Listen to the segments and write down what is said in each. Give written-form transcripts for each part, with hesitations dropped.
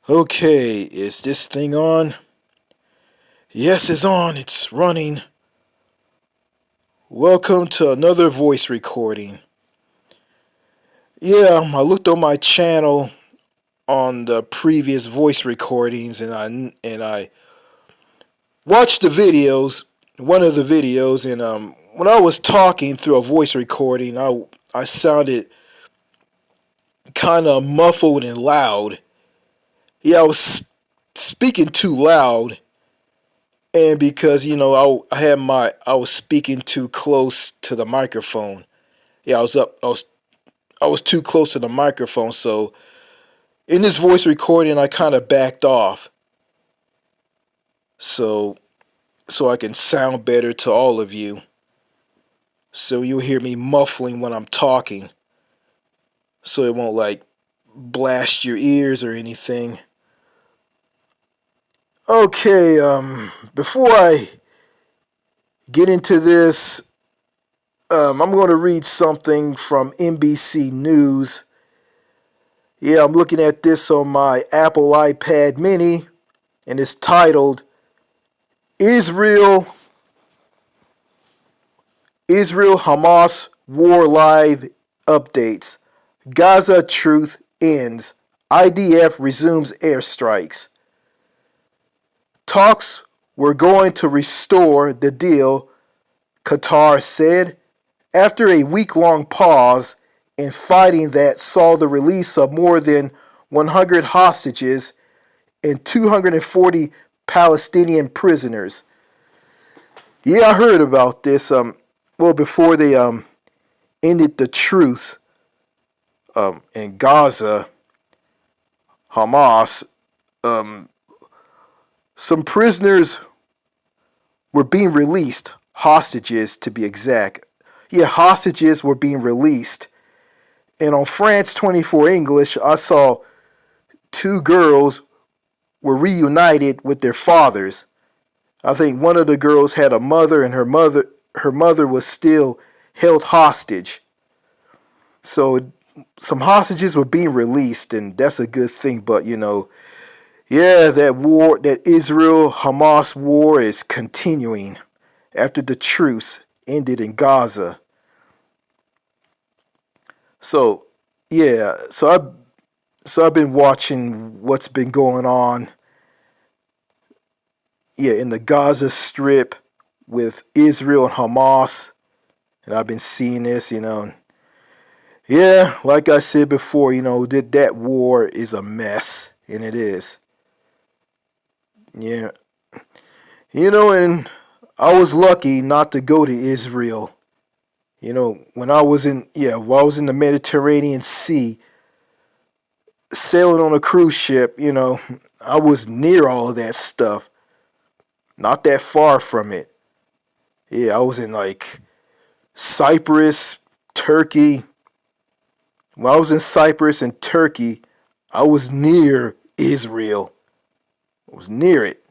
Okay, is this thing on? Yes, it's on. It's running. Welcome to another voice recording. Yeah, I looked on my channel on the previous voice recordings and I watched the videos, one of the videos, and when I was talking through a voice recording, I sounded kind of muffled and loud. Yeah, I was speaking too loud, and because I was speaking too close to the microphone. Yeah, I was too close to the microphone, so in this voice recording I kind of backed off so so I can sound better to all of you. So you'll hear me muffling when I'm talking, so it won't like blast your ears or anything. Okay, before I get into this, I'm going to read something from NBC News. Yeah, I'm looking at this on my Apple iPad mini, and it's titled Israel Hamas War Live Updates. Gaza truth ends. IDF resumes airstrikes. Talks were going to restore the deal, Qatar said, after a week-long pause in fighting that saw the release of more than 100 hostages and 240 Palestinian prisoners. Yeah, I heard about this. Well, before they ended the truce in Gaza, Hamas, um, some prisoners were being released, hostages to be exact. Yeah, hostages were being released. And on France 24 English, I saw two girls were reunited with their fathers. I think one of the girls had a mother, and her mother was still held hostage. So some hostages were being released, and that's a good thing. But yeah, that Israel Hamas war is continuing after the truce ended in Gaza. So yeah, I've been watching what's been going on. Yeah, in the Gaza Strip with Israel and Hamas, and I've been seeing this. Yeah, like I said before, that war is a mess, and it is. Yeah, and I was lucky not to go to Israel. When I was while I was in the Mediterranean Sea, sailing on a cruise ship, I was near all of that stuff, not that far from it. Yeah, I was in like Cyprus, Turkey. When I was in Cyprus and Turkey, I was near Israel. I was near it.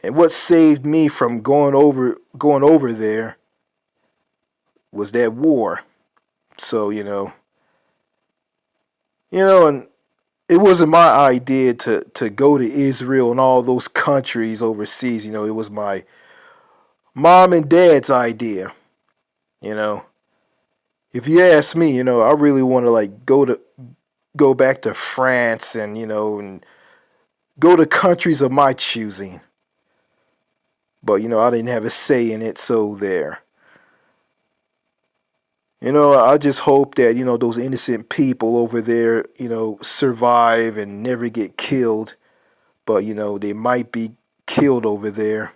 And what saved me from going over there was that war. So, and it wasn't my idea to go to Israel and all those countries overseas. It was my mom and dad's idea. You know, if you ask me, I really want to like go back to France and and go to countries of my choosing. But I didn't have a say in it, so there. I just hope that those innocent people over there survive and never get killed. But they might be killed over there.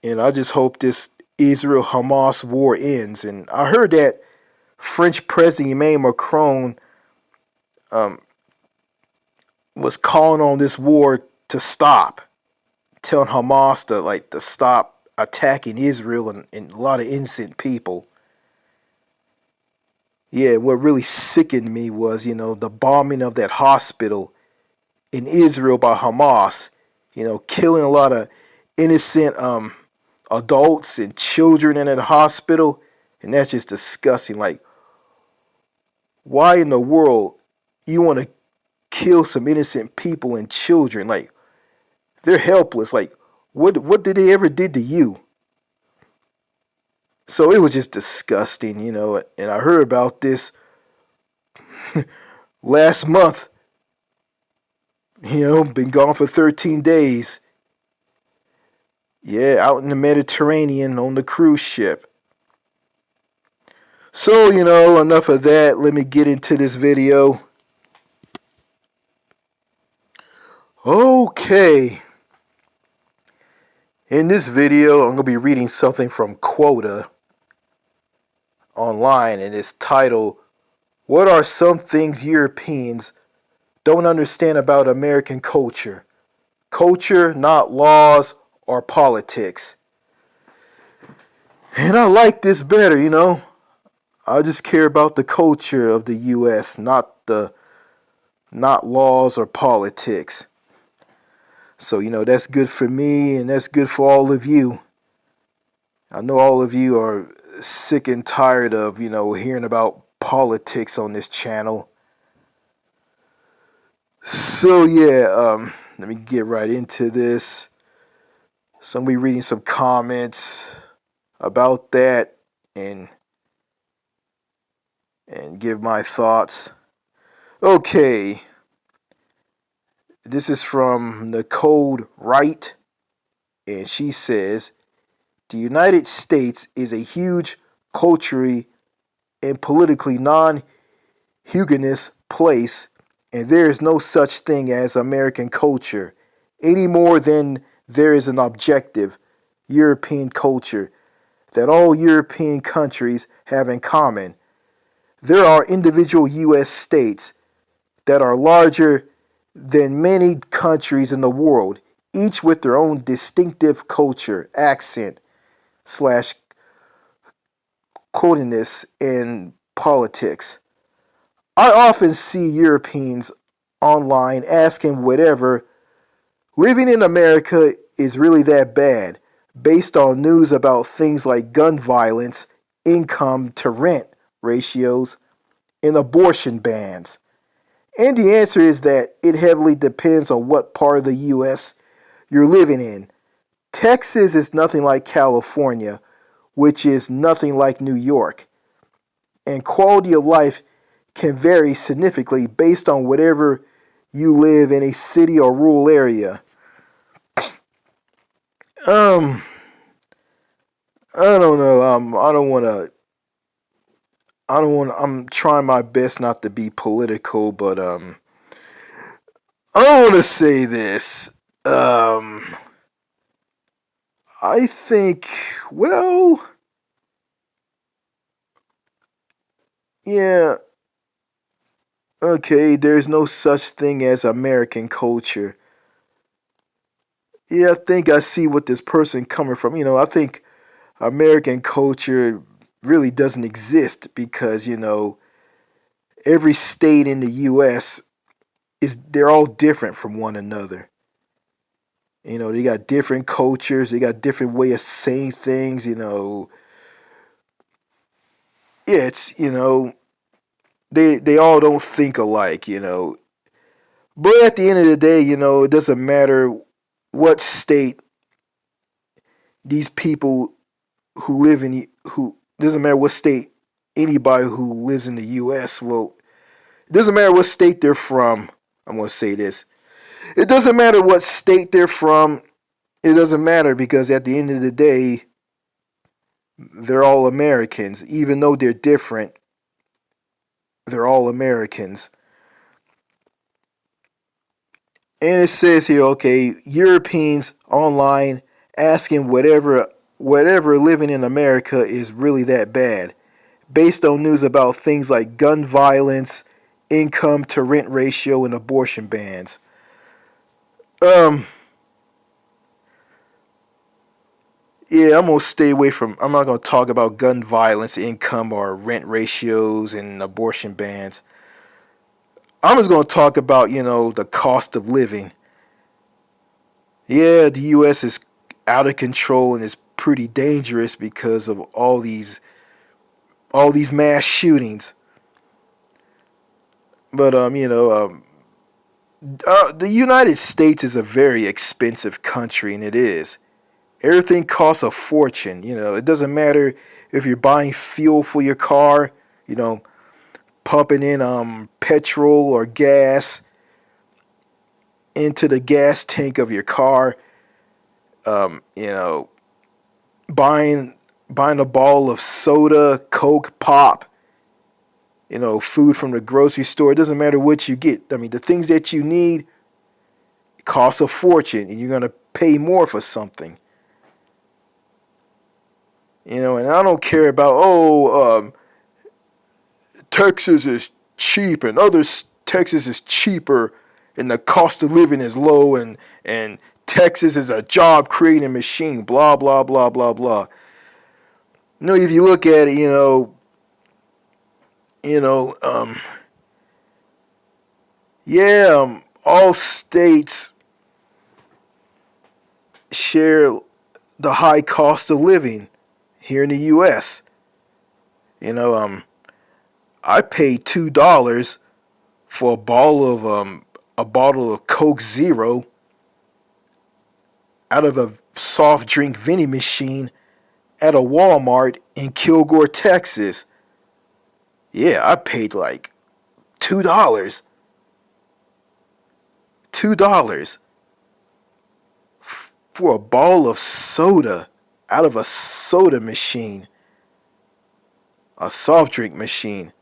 And I just hope this Israel Hamas war ends. And I heard that French President Emmanuel Macron um, was calling on this war to stop, telling Hamas to stop attacking Israel and a lot of innocent people. Yeah, what really sickened me was, the bombing of that hospital in Israel by Hamas, killing a lot of innocent adults and children in that hospital. And that's just disgusting. Like, why in the world you want to kill some innocent people and children. Like, they're helpless. Like, what did they ever did to you? So it was just disgusting, and I heard about this last month. Been gone for 13 days. Yeah, out in the Mediterranean on the cruise ship. So, enough of that. Let me get into this video. Okay. In this video, I'm going to be reading something from Quora online, and it's titled, "What are some things Europeans don't understand about American culture? Culture, not laws or politics." And I like this better, I just care about the culture of the US, not laws or politics. So, that's good for me and that's good for all of you. I know all of you are sick and tired of, hearing about politics on this channel. So, yeah, let me get right into this. So, I'm going to be reading some comments about that and give my thoughts. Okay. This is from Nicole Wright, and she says, "The United States is a huge culturally and politically non-Huguenot place, and there is no such thing as American culture, any more than there is an objective European culture that all European countries have in common. There are individual U.S. states that are larger than many countries in the world, each with their own distinctive culture, accent, slash codiness, and politics. I often see Europeans online asking whatever living in America is really that bad, based on news about things like gun violence, income to rent ratios, and abortion bans. And the answer is that it heavily depends on what part of the U.S. you're living in. Texas is nothing like California, which is nothing like New York. And quality of life can vary significantly based on whatever you live in a city or rural area. Um, I don't know. I don't want to. I don't want. I'm trying my best not to be political, but I want to say this. I think. Well, yeah. Okay. There's no such thing as American culture. Yeah, I think I see what this person coming from. I think American culture really doesn't exist because, every state in the US they're all different from one another. They got different cultures, they got different way of saying things. Yeah, they all don't think alike. But at the end of the day, it doesn't matter what state these people who live in who doesn't matter what state anybody who lives in the US, well, it doesn't matter what state they're from. I'm going to say this. It doesn't matter what state they're from. It doesn't matter because at the end of the day, they're all Americans. Even though they're different, they're all Americans. And it says here, okay, Europeans online asking whatever living in America is really that bad, based on news about things like gun violence, income to rent ratio, and abortion bans. Um, yeah, I'm gonna stay away from. I'm not gonna talk about gun violence, income, or rent ratios and abortion bans. I'm just gonna talk about the cost of living. Yeah, the U.S. is out of control and it's pretty dangerous because of all these mass shootings. But the United States is a very expensive country, and it is. Everything costs a fortune. It doesn't matter if you're buying fuel for your car, you know, pumping in petrol or gas into the gas tank of your car. Um, you know, buying buying a bottle of soda, Coke, pop. Food from the grocery store. It doesn't matter what you get. I mean, the things that you need cost a fortune, and you're gonna pay more for something. And I don't care about Texas is cheap and Texas is cheaper and the cost of living is low and Texas is a job creating machine, blah blah blah blah blah. If you look at it, you know, yeah, all states share the high cost of living here in the U.S. You know, I paid $2 for a bottle of Coke Zero out of a soft drink vending machine at a Walmart in Kilgore, Texas. Yeah, I paid like $2. $2 for a bottle of soda out of a soda machine, a soft drink machine.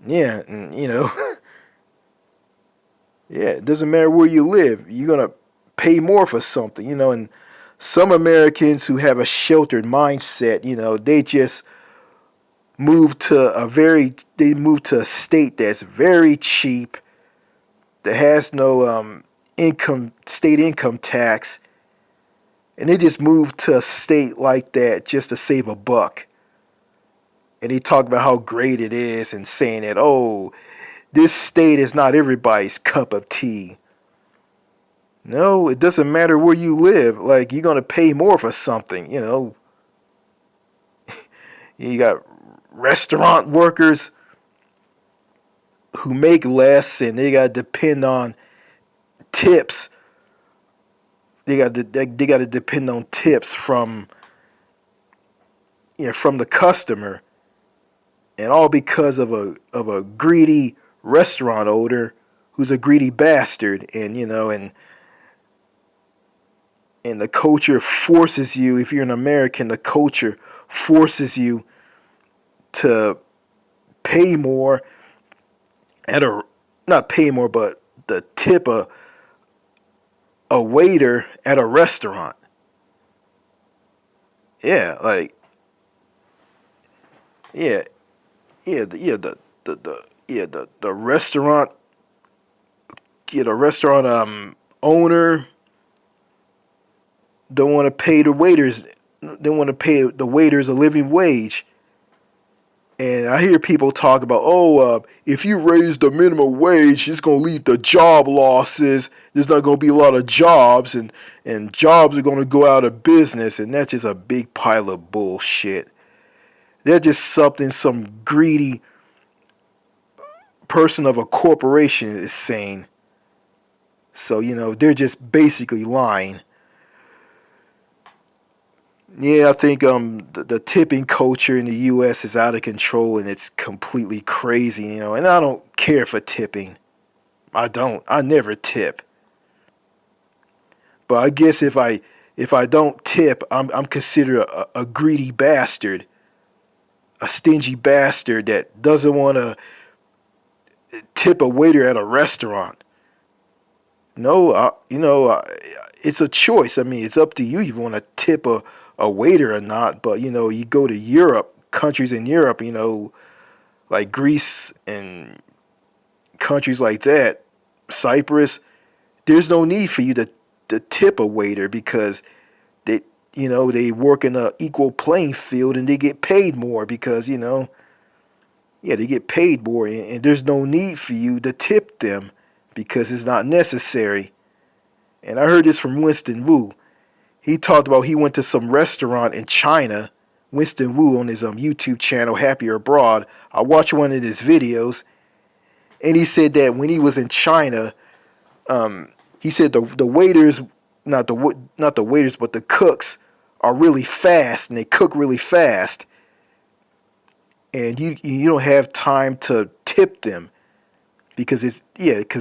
Yeah, and yeah, it doesn't matter where you live. You're going to pay more for something, and some Americans who have a sheltered mindset, they just they move to a state that's very cheap, that has no state income tax, and they just move to a state like that just to save a buck. And they talk about how great it is and saying that, oh, this state is not everybody's cup of tea. No, it doesn't matter where you live. Like, you're going to pay more for something, You got restaurant workers who make less and they got to depend on tips. They got to depend on tips from the customer, and all because of a greedy restaurant owner who's a greedy bastard. And the culture forces you, if you're an American, the culture forces you to pay more at a not pay more, but the tip a waiter at a restaurant. Yeah, like yeah, the restaurant, the restaurant owner don't want to pay the waiters. They want to pay the waiters a living wage. And I hear people talk about, if you raise the minimum wage, it's going to lead to job losses. There's not going to be a lot of jobs, and jobs are going to go out of business. And that's just a big pile of bullshit. That's just something some greedy person of a corporation is saying. So, they're just basically lying. Yeah, I think the tipping culture in the U.S. is out of control and it's completely crazy, And I don't care for tipping. I don't. I never tip. But I guess if I don't tip, I'm considered a greedy bastard, a stingy bastard that doesn't want to tip a waiter at a restaurant. No, it's a choice. I mean, it's up to you if you want to tip a waiter or not. But you go to Europe, countries in Europe, like Greece and countries like that, Cyprus. There's no need for you to tip a waiter because they work in an equal playing field and they get paid more because they get paid more, and there's no need for you to tip them because it's not necessary. And I heard this from Winston Wu. He talked about he went to some restaurant in China. Winston Wu on his YouTube channel, Happier Abroad. I watched one of his videos. And he said that when he was in China, he said the waiters, not the waiters, but the cooks are really fast and they cook really fast, and you don't have time to tip them because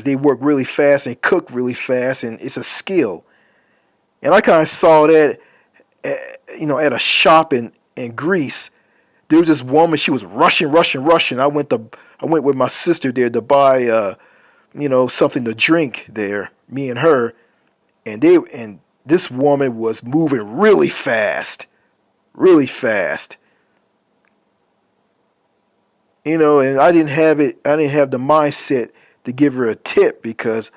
they work really fast and cook really fast, and it's a skill. And I kind of saw that, at a shop in Greece. There was this woman. She was rushing. I went with my sister there to buy something to drink there. Me and her, and this woman was moving really fast, really fast. And I didn't have it. I didn't have the mindset to give her a tip because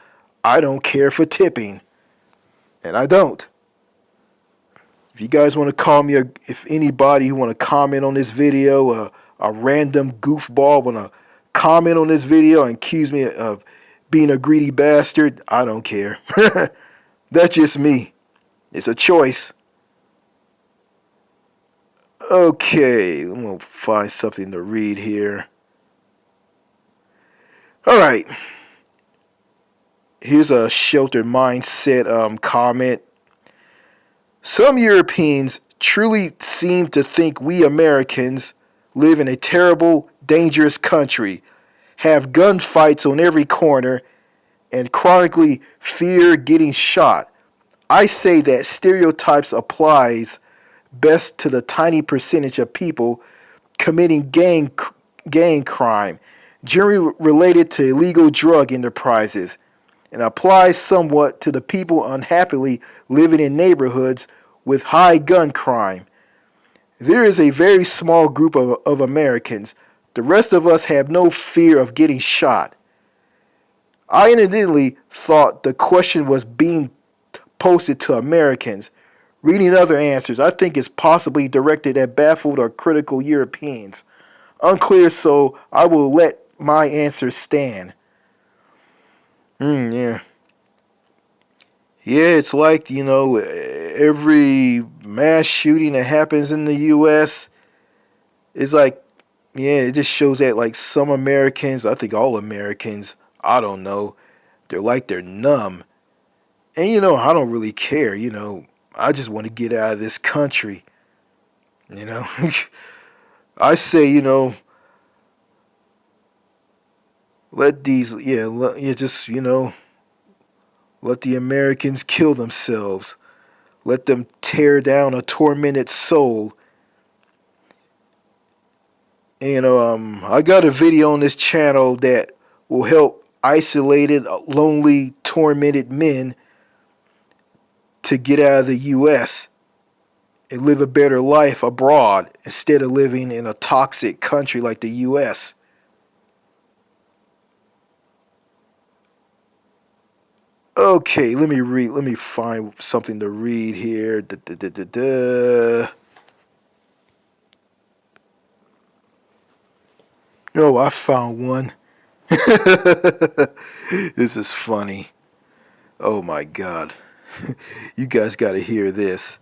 I don't care for tipping, and I don't. If you guys want to call me, if anybody who want to comment on this video, a random goofball want to comment on this video and accuse me of being a greedy bastard, I don't care. That's just me. It's a choice. Okay, I'm going to find something to read here. All right. Here's a sheltered mindset comment. Some Europeans truly seem to think we Americans live in a terrible, dangerous country, have gunfights on every corner, and chronically fear getting shot. I say that stereotypes applies best to the tiny percentage of people committing gang crime, generally related to illegal drug enterprises, and applies somewhat to the people unhappily living in neighborhoods with high gun crime. There is a very small group of Americans. The rest of us have no fear of getting shot. I inadvertently thought the question was being posted to Americans. Reading other answers, I think it's possibly directed at baffled or critical Europeans. Unclear, so I will let my answer stand. Yeah. Yeah, it's like, every mass shooting that happens in the U.S. is like, yeah, it just shows that, like, some Americans, I think all Americans, I don't know, they're numb. And, I don't really care, I just want to get out of this country, I say, let these, just, let the Americans kill themselves. Let them tear down a tormented soul. And, I got a video on this channel that will help isolated, lonely, tormented men to get out of the U.S. and live a better life abroad instead of living in a toxic country like the U.S. Okay, let me find something to read here. Oh, I found one. This is funny. Oh my God. You guys got to hear this.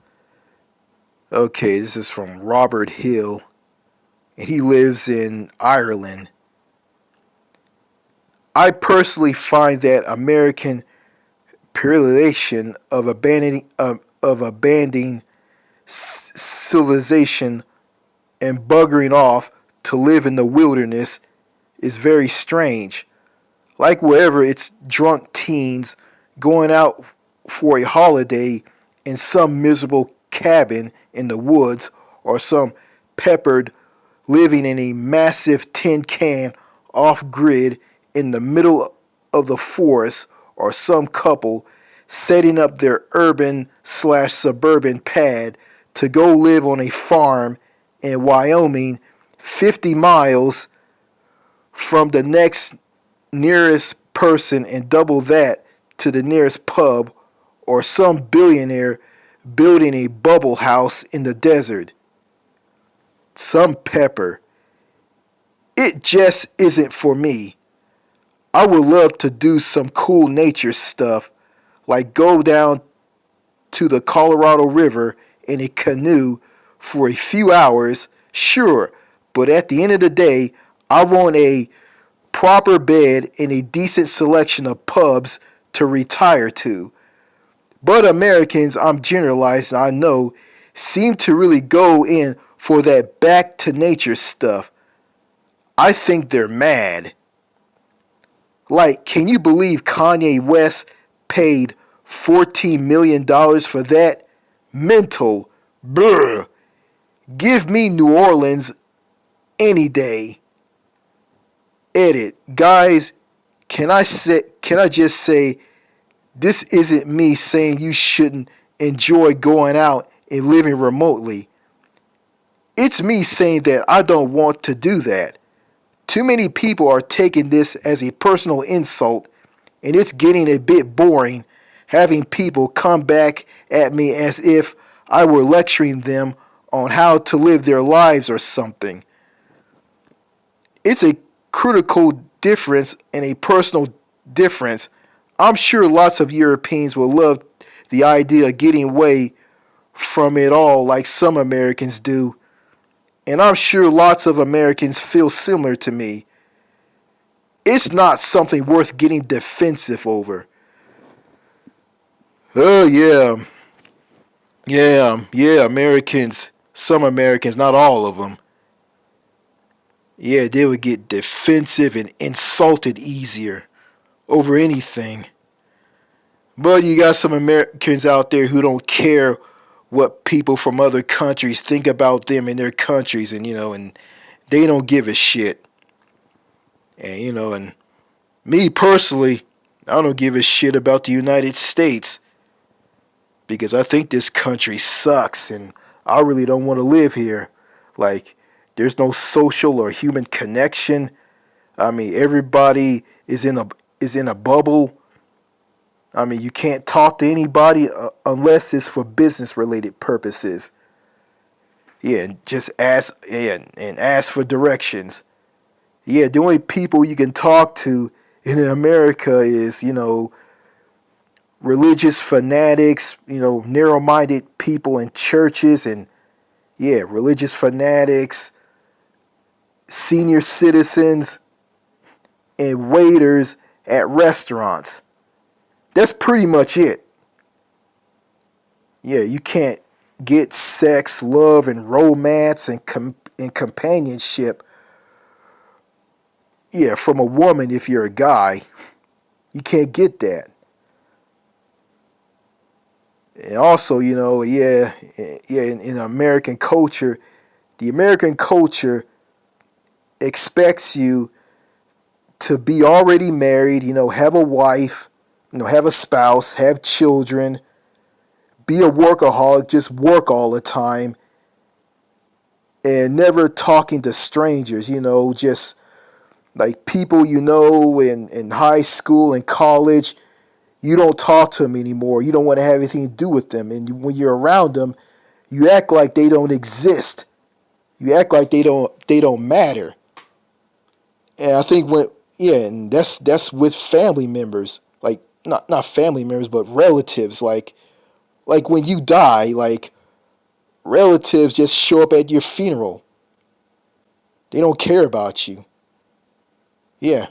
Okay, this is from Robert Hill, and he lives in Ireland. I personally find that American proliferation of abandoning civilization and buggering off to live in the wilderness is very strange. Like wherever it's drunk teens going out for a holiday in some miserable cabin in the woods, or some peppered living in a massive tin can off grid in the middle of the forest, or some couple setting up their urban/suburban pad to go live on a farm in Wyoming 50 miles from the next nearest person and double that to the nearest pub, or some billionaire building a bubble house in the desert. Some pepper. It just isn't for me. I would love to do some cool nature stuff, like go down to the Colorado River in a canoe for a few hours, sure, but at the end of the day, I want a proper bed, and a decent selection of pubs to retire to. But Americans, I'm generalizing, I know, seem to really go in for that back to nature stuff. I think they're mad. Like, can you believe Kanye West paid $14 million for that? Mental. Brr. Give me New Orleans any day. Edit. Guys, can I just say this isn't me saying you shouldn't enjoy going out and living remotely. It's me saying that I don't want to do that. Too many people are taking this as a personal insult, and it's getting a bit boring having people come back at me as if I were lecturing them on how to live their lives or something. It's a critical difference and a personal difference. I'm sure lots of Europeans will love the idea of getting away from it all like some Americans do, and I'm sure lots of Americans feel similar to me. It's not something worth getting defensive over. Oh, yeah, Americans, some Americans, not all of them. Yeah, they would get defensive and insulted easier over anything. But you got some Americans out there who don't care what people from other countries think about them in their countries, and they don't give a shit. And me personally, I don't give a shit about the United States because I think this country sucks and I really don't want to live here. Like, there's no social or human connection. I mean, everybody is in a bubble. I mean, you can't talk to anybody unless it's for business related purposes. Yeah, and just ask and ask for directions. Yeah, the only people you can talk to in America is, religious fanatics, narrow-minded people in churches, and yeah, religious fanatics, senior citizens, and waiters at restaurants. That's pretty much it. Yeah, you can't get sex, love, and romance and companionship. Yeah, from a woman if you're a guy. You can't get that. And also, in American culture, the American culture expects you to be already married, have a wife, have a spouse, have children, be a workaholic, just work all the time, and never talking to strangers, just like people in high school and college. You don't talk to them anymore. You don't want to have anything to do with them. And when you're around them, you act like they don't exist. You act like they don't matter. And I think and that's with family members, like not family members, but relatives. Like when you die, like relatives just show up at your funeral. They don't care about you. Yeah.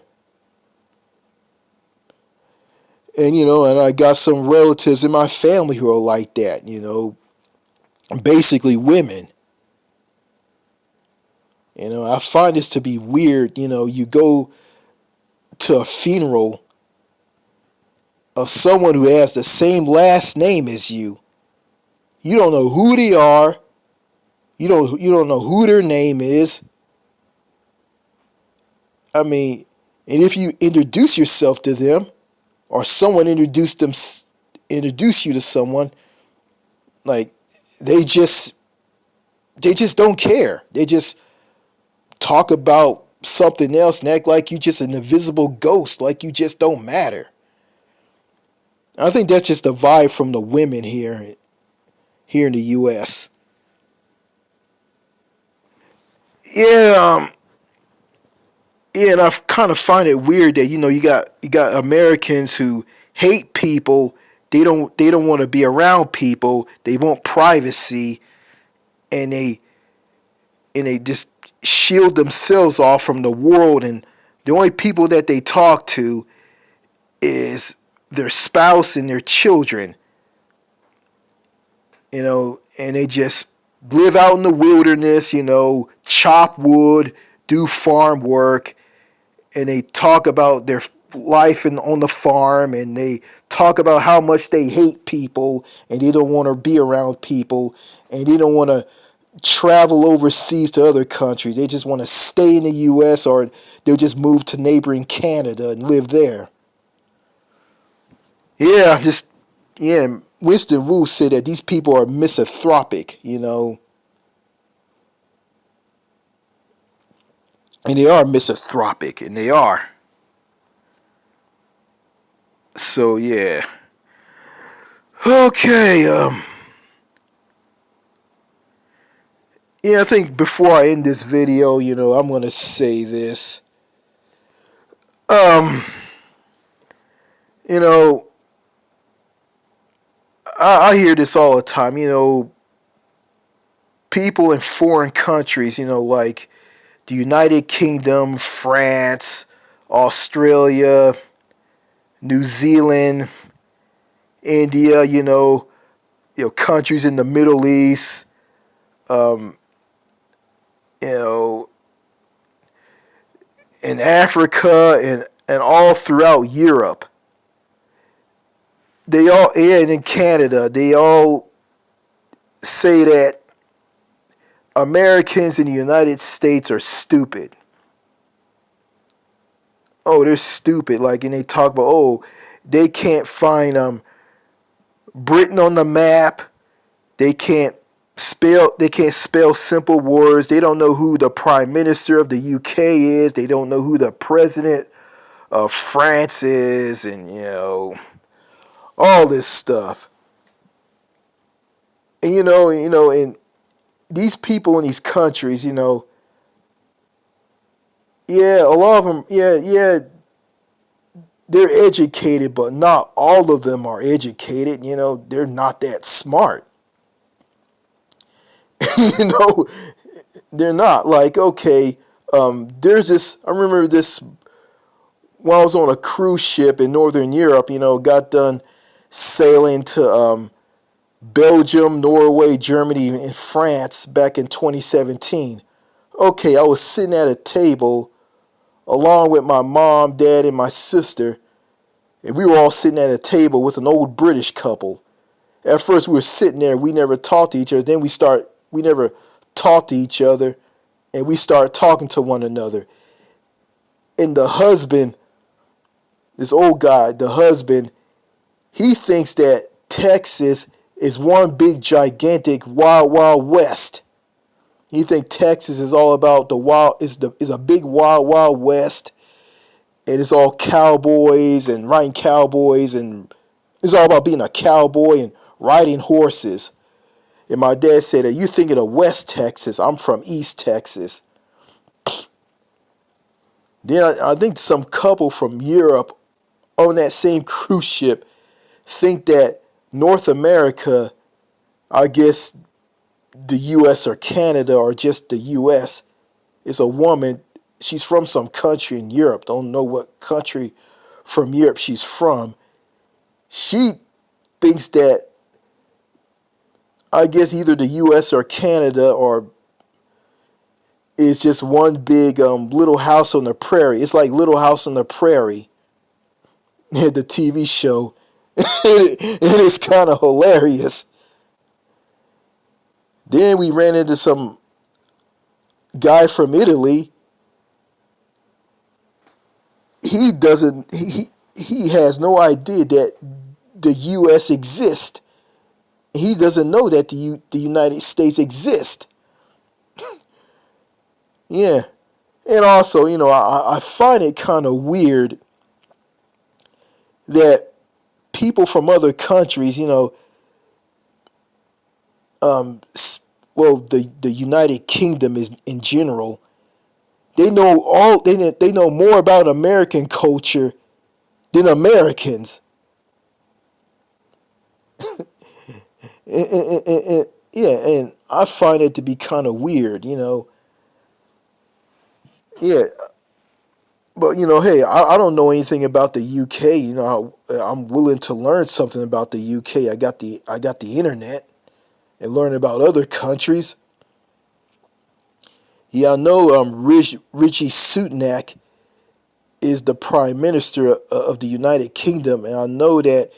And I got some relatives in my family who are like that, basically women. I find this to be weird. You go to a funeral of someone who has the same last name as you. You don't know who they are. You don't know who their name is. I mean, and if you introduce yourself to them, or someone introduce you to someone, like they just don't care. They just talk about something else and act like you just an invisible ghost, like you just don't matter. I think that's just a vibe from the women here in the U.S. Yeah, and I kind of find it weird that you got Americans who hate people. They don't want to be around people. They want privacy, and they just shield themselves off from the world and The only people that they talk to is their spouse and their children, and they just live out in the wilderness, chop wood, do farm work, and they talk about their life on the farm, and they talk about how much they hate people and they don't want to be around people and they don't want to travel overseas to other countries. They just want to stay in the U.S. or they'll just move to neighboring Canada and live there. Yeah, Winston Wu said that these people are misanthropic, and they are misanthropic, and they are. So yeah. Okay. Yeah, I think before I end this video, I'm gonna say this. Um, you know, I hear this all the time. People in foreign countries, like the United Kingdom, France, Australia, New Zealand, India, countries in the Middle East, um, you know, in Africa and all throughout Europe. And in Canada, they all say that Americans in the United States are stupid. Oh, they're stupid. Like, and they talk about, they can't find Britain on the map. They can't spell simple words. They don't know who the Prime Minister of the UK is. They don't know who the President of France is, and all this stuff. And and these people in these countries, yeah, a lot of them, yeah, they're educated, but not all of them are educated. They're not that smart. you know, they're not. Like, okay, there's this. I remember this when I was on a cruise ship in Northern Europe. Got done sailing to Belgium, Norway, Germany, and France back in 2017. Okay, I was sitting at a table along with my mom, dad, and my sister, and we were all sitting at a table with an old British couple. At first, we were sitting there. We never talked to each other. Then we never talked to each other, and we started talking to one another. And the husband, this old guy, the husband, he thinks that Texas is one big gigantic wild wild west. He thinks Texas is all about the wild is a big wild wild west, and it's all cowboys and riding cowboys, and it's all about being a cowboy and riding horses. And my dad said that you thinking of West Texas. I'm from East Texas. Then I think some couple from Europe on that same cruise ship think that North America, I guess the US or Canada or just the US, is a woman. She's from some country in Europe. Don't know what country from Europe she's from. She thinks that, I guess, either the US or Canada or is just one big Little House on the Prairie. It's like Little House on the Prairie, the TV show. It is kind of hilarious. Then we ran into some guy from Italy. He doesn't. He has no idea that the U.S. exists. He doesn't know that the United States exists. Yeah, and also, I find it kind of weird that people from other countries, um, well, the United Kingdom is in general, they know more about American culture than Americans. And yeah, and I find it to be kind of weird. Yeah, But hey, I don't know anything about the UK. I'm willing to learn something about the UK. I got the internet and learn about other countries. Yeah, I know Richie Sunak is the Prime Minister of the United Kingdom, and I know that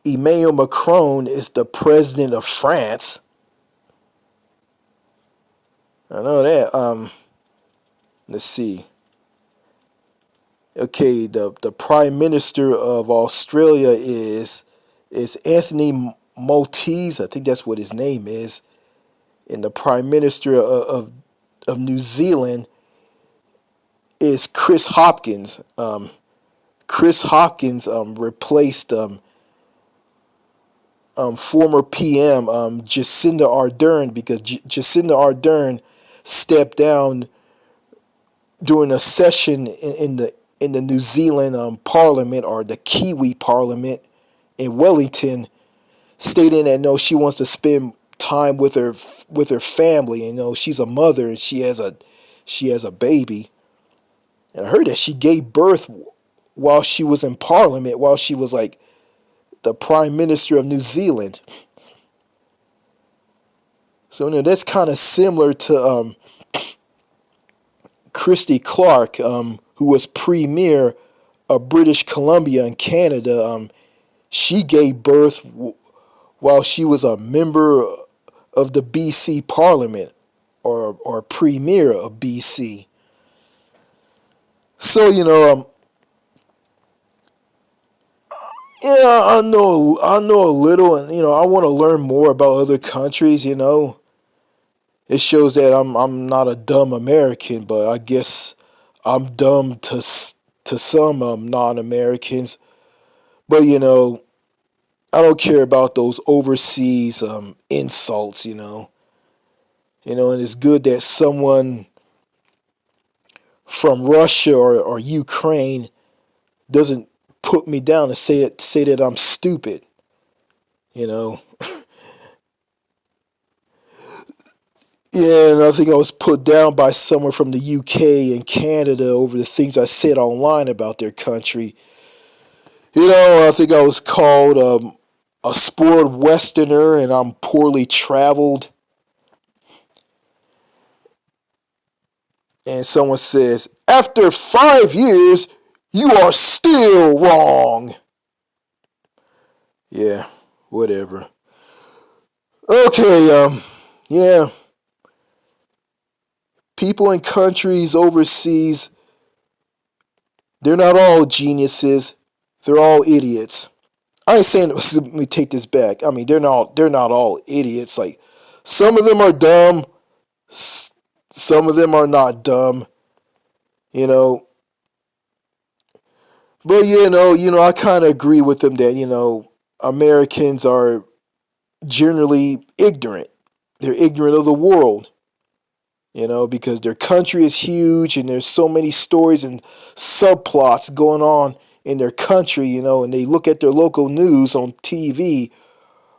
Emmanuel Macron is the President of France. I know that. Let's see. Okay, the Prime Minister of Australia is Anthony Maltese. I think that's what his name is. And the Prime Minister of New Zealand is Chris Hopkins. Chris Hopkins replaced former PM Jacinda Ardern because Jacinda Ardern stepped down during a session in the New Zealand Parliament, or the Kiwi Parliament in Wellington, stating that no, she wants to spend time with her family. She's a mother and she has a baby. And I heard that she gave birth while she was in Parliament, while she was like the Prime Minister of New Zealand. So that's kind of similar to Christy Clark, who was Premier of British Columbia in Canada. She gave birth while she was a member of the BC Parliament, or Premier of BC. So yeah, I know a little, and I want to learn more about other countries. It shows that I'm not a dumb American, but I guess I'm dumb to some non-Americans. But I don't care about those overseas insults. And it's good that someone from Russia or Ukraine doesn't put me down and say that I'm stupid. You know. Yeah, and I think I was put down by someone from the UK and Canada over the things I said online about their country. I think I was called a spoiled Westerner and I'm poorly traveled. And someone says, after 5 years, you are still wrong. Yeah, whatever. Okay, yeah. People in countries overseas, they're not all geniuses. They're all idiots. I ain't saying let me take this back. I mean, they're not all idiots. Like, some of them are dumb, some of them are not dumb. You know, but I kind of agree with them that Americans are generally ignorant. They're ignorant of the world. Because their country is huge and there's so many stories and subplots going on in their country. And they look at their local news on TV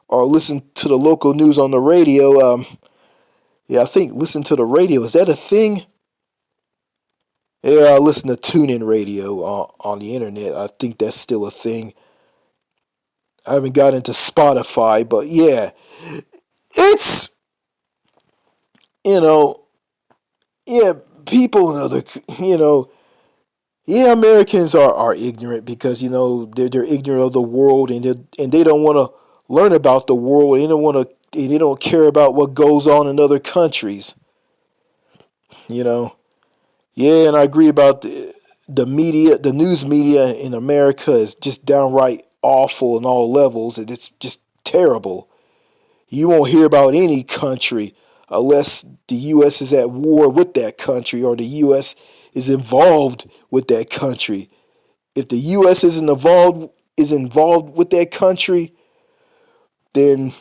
or listen to the local news on the radio. Yeah, I think listen to the radio. Is that a thing? Yeah, I listen to tune-in radio on the internet. I think that's still a thing. I haven't got into Spotify, but yeah, it's you know, yeah, people in other, yeah, Americans are ignorant because they're ignorant of the world and they don't want to learn about the world. They don't care about what goes on in other countries. You know, yeah, and I agree about the media. The news media in America is just downright awful in all levels, and it's just terrible. You won't hear about any country unless the U.S. is at war with that country or the U.S. is involved with that country. If the U.S. isn't involved with that country, then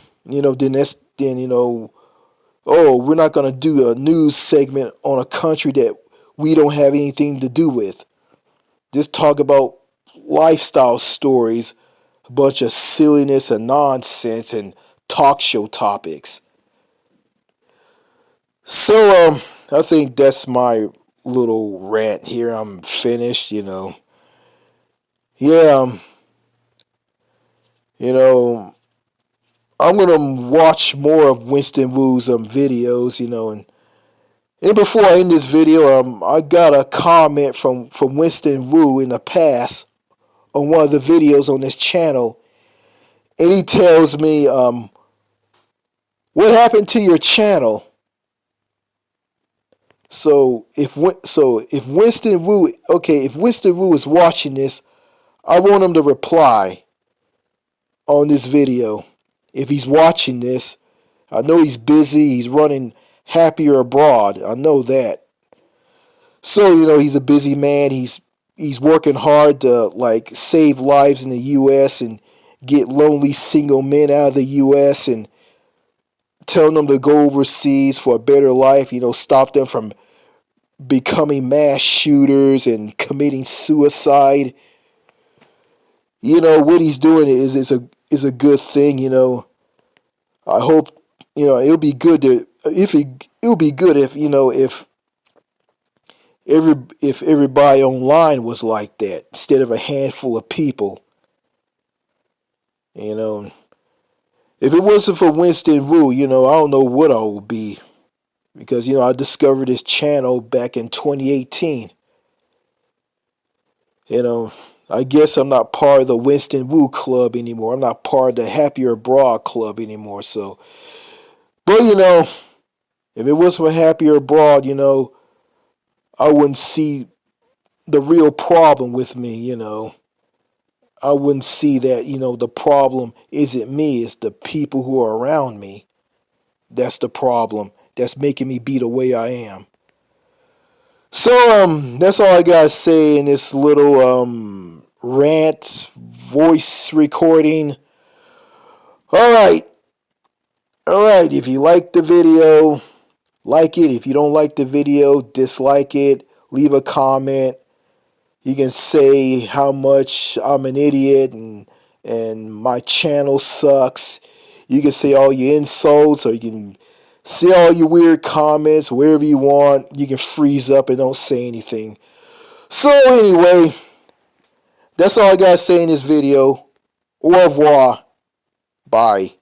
oh, we're not gonna do a news segment on a country that we don't have anything to do with. Just talk about lifestyle stories, a bunch of silliness and nonsense and talk show topics. So I think that's my little rant here. I'm finished, Yeah, you know, I'm gonna watch more of Winston Wu's videos, and before I end this video, I got a comment from Winston Wu in the past on one of the videos on this channel, and he tells me, what happened to your channel? If Winston Wu is watching this, I want him to reply on this video. If he's watching this, I know he's busy. He's running Happier Abroad. I know that. So he's a busy man. He's working hard to like save lives in the U.S. and get lonely single men out of the U.S. and telling them to go overseas for a better life. Stop them from becoming mass shooters and committing suicide. What he's doing is a good thing. I hope it'll be good to if he it would be good if everybody online was like that instead of a handful of people. You know, if it wasn't for Winston Wu, I don't know what I would be, because I discovered this channel back in 2018. I guess I'm not part of the Winston Wu club anymore. I'm not part of the Happier Abroad club anymore. So, but if it wasn't for Happier Abroad, I wouldn't see the real problem with me. I wouldn't see that, the problem isn't me, it's the people who are around me. That's the problem. That's making me be the way I am. So, that's all I gotta say in this little, rant, voice recording. Alright. Alright, if you like the video, like it. If you don't like the video, dislike it. Leave a comment. You can say how much I'm an idiot and my channel sucks. You can say all your insults, or you can say all your weird comments wherever you want. You can freeze up and don't say anything. So anyway, that's all I gotta say in this video. Au revoir. Bye.